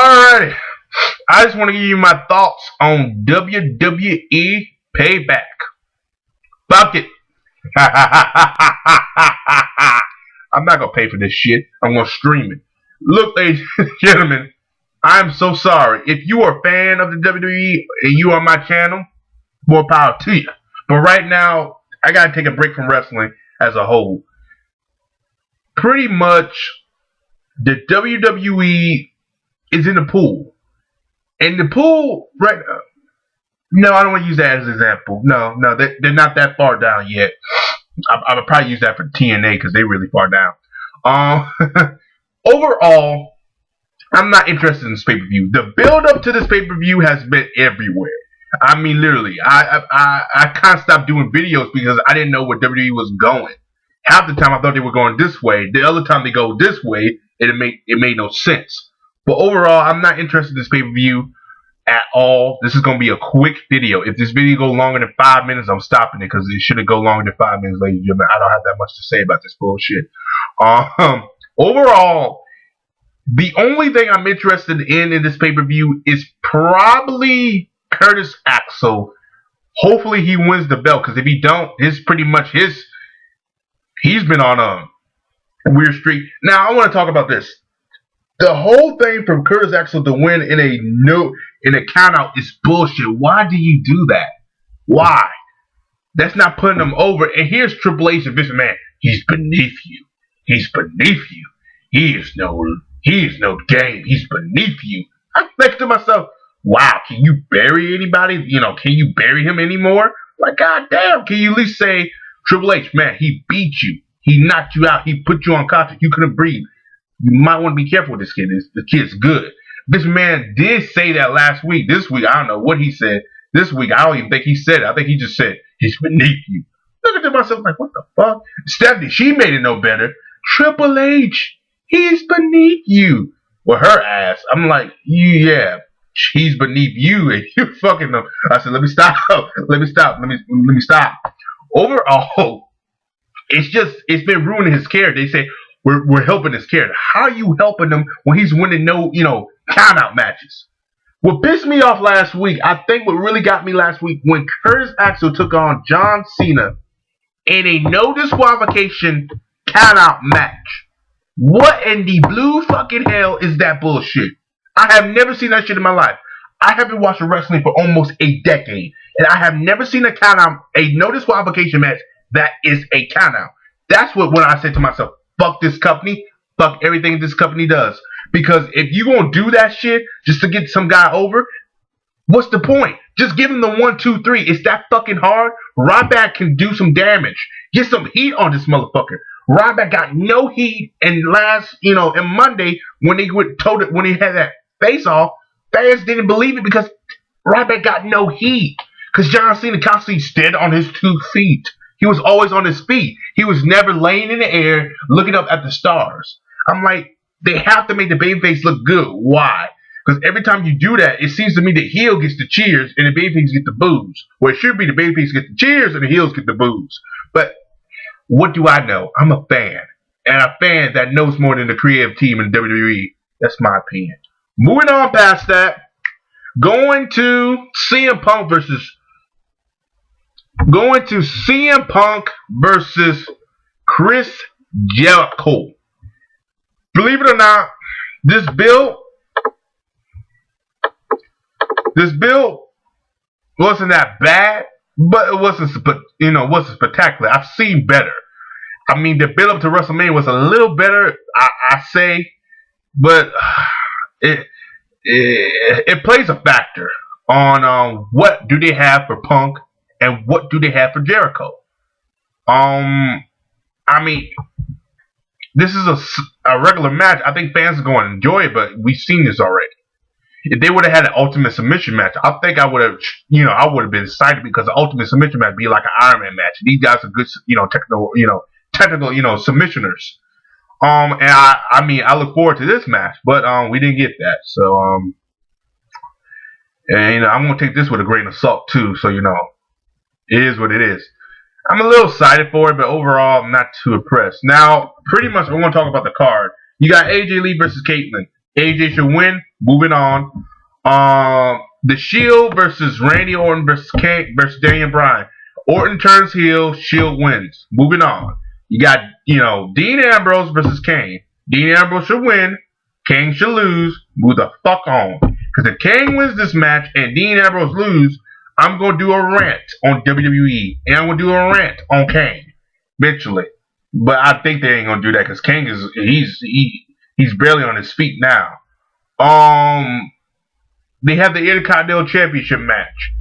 Alrighty, I just want to give you my thoughts on WWE Payback. Fuck it. I'm not gonna pay for this shit. I'm gonna stream it. Look, ladies and gentlemen, I'm so sorry. If you are a fan of the WWE and you are on my channel, more power to you. But right now, I gotta take a break from wrestling as a whole. Pretty much, the WWE is in the pool. And the pool, right now, no, I don't want to use that as an example. No, they're not that far down yet. I would probably use that for TNA because they're really far down. Overall, I'm not interested in this pay-per-view. The build-up to this pay-per-view has been everywhere. I mean, literally, I kind of stopped doing videos because I didn't know where WWE was going. Half the time I thought they were going this way. The other time they go this way, it made no sense. But overall, I'm not interested in this pay-per-view at all. This is going to be a quick video. If this video goes longer than 5 minutes, I'm stopping it because it shouldn't go longer than 5 minutes, ladies and gentlemen. I don't have that much to say about this bullshit. Overall, the only thing I'm interested in this pay-per-view is probably Curtis Axel. Hopefully he wins the belt, because if he don't, he's been on a weird streak. Now I want to talk about this. The whole thing from Curtis Axel to win in a countout is bullshit. Why do you do that? Why? That's not putting him over. And here's Triple H and Vince McMahon. He's beneath you. He's beneath you. He is no game. He's beneath you. I'm thinking to myself, wow, can you bury anybody? Can you bury him anymore? Like, goddamn, can you at least say, Triple H, man, he beat you. He knocked you out. He put you on contract. You couldn't breathe. You might want to be careful with this kid. The kid's good. This man did say that last week. This week, I don't know what he said. This week, I don't even think he said it. I think he just said, he's beneath you. Looking at myself like, what the fuck? Stephanie, she made it no better. Triple H, he's beneath you. With her ass, I'm like, yeah, he's beneath you and you fucking them. I said, let me stop. Let me stop. Overall, it's been ruining his character. They say, we're helping his character. How are you helping him when he's winning no, count-out matches? What pissed me off last week, I think what really got me last week, when Curtis Axel took on John Cena in a no disqualification count-out match. What in the blue fucking hell is that bullshit? I have never seen that shit in my life. I have been watching wrestling for almost a decade, and I have never seen a count-out, a no disqualification match that is a count-out. That's when I said to myself, fuck this company, fuck everything this company does. Because if you gonna do that shit just to get some guy over, what's the point? Just give him the 1, 2, 3. It's that fucking hard. Ryback can do some damage. Get some heat on this motherfucker. Ryback got no heat, and and Monday when he had that face off, fans didn't believe it because Ryback got no heat. Because John Cena constantly stood on his 2 feet. He was always on his feet. He was never laying in the air looking up at the stars. I'm like, they have to make the babyface look good. Why? Because every time you do that, it seems to me the heel gets the cheers and the babyface get the boos. Well, it should be the babyface get the cheers and the heels get the boos. But what do I know? I'm a fan. And a fan that knows more than the creative team in WWE. That's my opinion. Moving on past that, going to CM Punk versus Chris Jericho. Believe it or not, this build wasn't that bad, but it wasn't spectacular. I've seen better. I mean, the build up to WrestleMania was a little better, I say, but it plays a factor on what do they have for Punk and what do they have for Jericho. I mean, this is a regular match. I think fans are going to enjoy it, but we've seen this already. If they would have had an ultimate submission match, I think I would have been excited, because the ultimate submission match would be like an Iron Man match. These guys are good, technical, submissioners. And I look forward to this match, but we didn't get that. So and I'm gonna take this with a grain of salt too. So it is what it is. I'm a little excited for it, but overall, I'm not too impressed. Now, pretty much, I want to talk about the card. You got AJ Lee versus Caitlyn. AJ should win. Moving on. The Shield versus Randy Orton versus Kane versus Daniel Bryan. Orton turns heel. Shield wins. Moving on. You got Dean Ambrose versus Kane. Dean Ambrose should win. Kane should lose. Move the fuck on. Because if Kane wins this match and Dean Ambrose lose, I'm gonna do a rant on WWE and I'm gonna do a rant on Kane eventually. But I think they ain't gonna do that because Kane he's barely on his feet now. They have the Intercontinental Championship match.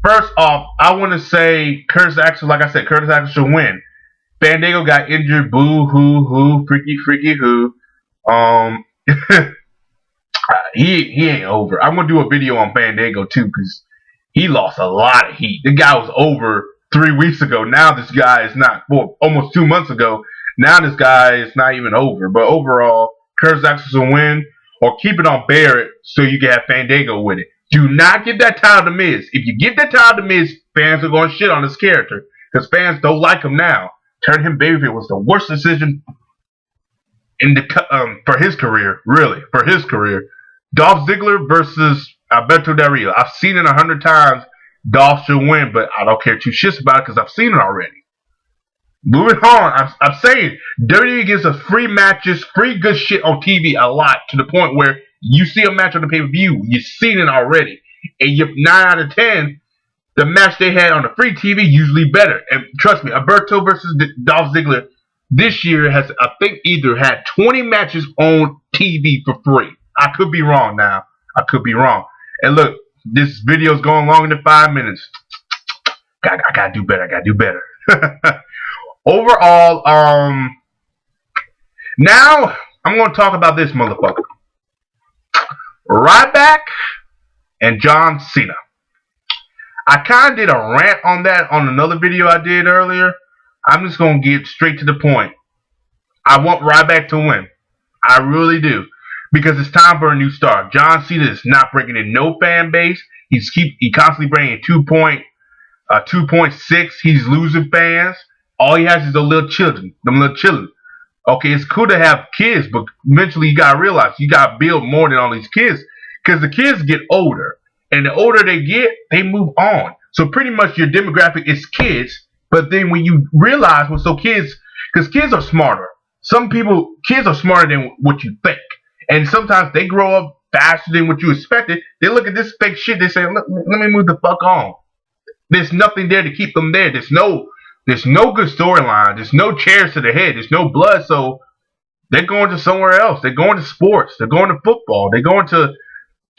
First off, I want to say Curtis Axel. Like I said, Curtis Axel should win. Fandango got injured. Boo hoo hoo. Freaky hoo. He ain't over. I'm gonna do a video on Fandango too because he lost a lot of heat. The guy was over 3 weeks ago. Now this guy is not. Well, almost 2 months ago. Now this guy is not even over. But overall, Curtis Axel will win, or keep it on Barrett so you can have Fandango with it. Do not give that title to Miz. If you give that title to Miz, fans are going to shit on his character because fans don't like him now. Turn him babyface was the worst decision in the for his career, really, for his career. Dolph Ziggler versus Alberto Del Rio. I've seen it 100 times. Dolph should win, but I don't care two shits about it because I've seen it already. Moving on, I'm saying WWE gives us free matches, free good shit on TV a lot to the point where you see a match on the pay-per-view, you've seen it already, and you 9 out of 10, the match they had on the free TV usually better. And trust me, Alberto versus Dolph Ziggler this year has, I think, either had 20 matches on TV for free. I could be wrong now. I could be wrong. And look, this video is going longer than 5 minutes. I gotta do better. I gotta do better. Overall, now I'm going to talk about this motherfucker. Ryback and John Cena. I kind of did a rant on that on another video I did earlier. I'm just going to get straight to the point. I want Ryback to win. I really do. Because it's time for a new star. John Cena is not bringing in no fan base. He constantly bringing in 2.6. He's losing fans. All he has is the little children. Okay, it's cool to have kids, but eventually you gotta realize you gotta build more than all these kids. Because the kids get older. And the older they get, they move on. So pretty much your demographic is kids. But then when you realize because kids are smarter. Kids are smarter than what you think. And sometimes they grow up faster than what you expected. They look at this fake shit, they say, let me move the fuck on. There's nothing there to keep them there. There's no good storyline. There's no chairs to the head. There's no blood. So they're going to somewhere else. They're going to sports. They're going to football. They're going to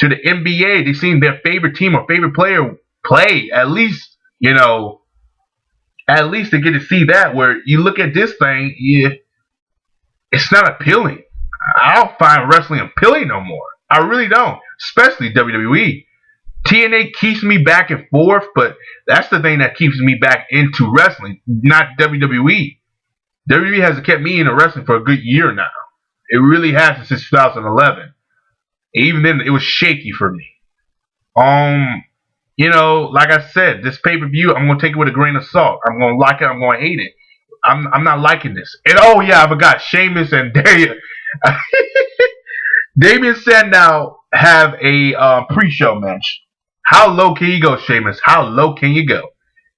the NBA. They've seen their favorite team or favorite player play. At least they get to see that. Where you look at this thing, it's not appealing. I don't find wrestling appealing no more. I really don't. Especially WWE. TNA keeps me back and forth, but that's the thing that keeps me back into wrestling, not WWE. WWE has kept me into wrestling for a good year now. It really has since 2011. Even then, it was shaky for me. Like I said, this pay-per-view, I'm gonna take it with a grain of salt. I'm gonna like it. I'm gonna hate it. I'm not liking this. And oh yeah, I forgot. Sheamus and Damien Sandow have a pre-show match. How low can you go, Sheamus? How low can you go?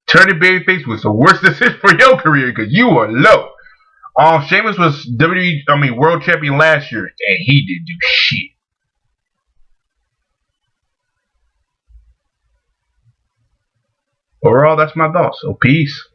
Turning babyface was the worst decision for your career because you are low. Sheamus was world champion last year, and he didn't do shit. Overall, that's my thoughts. So peace.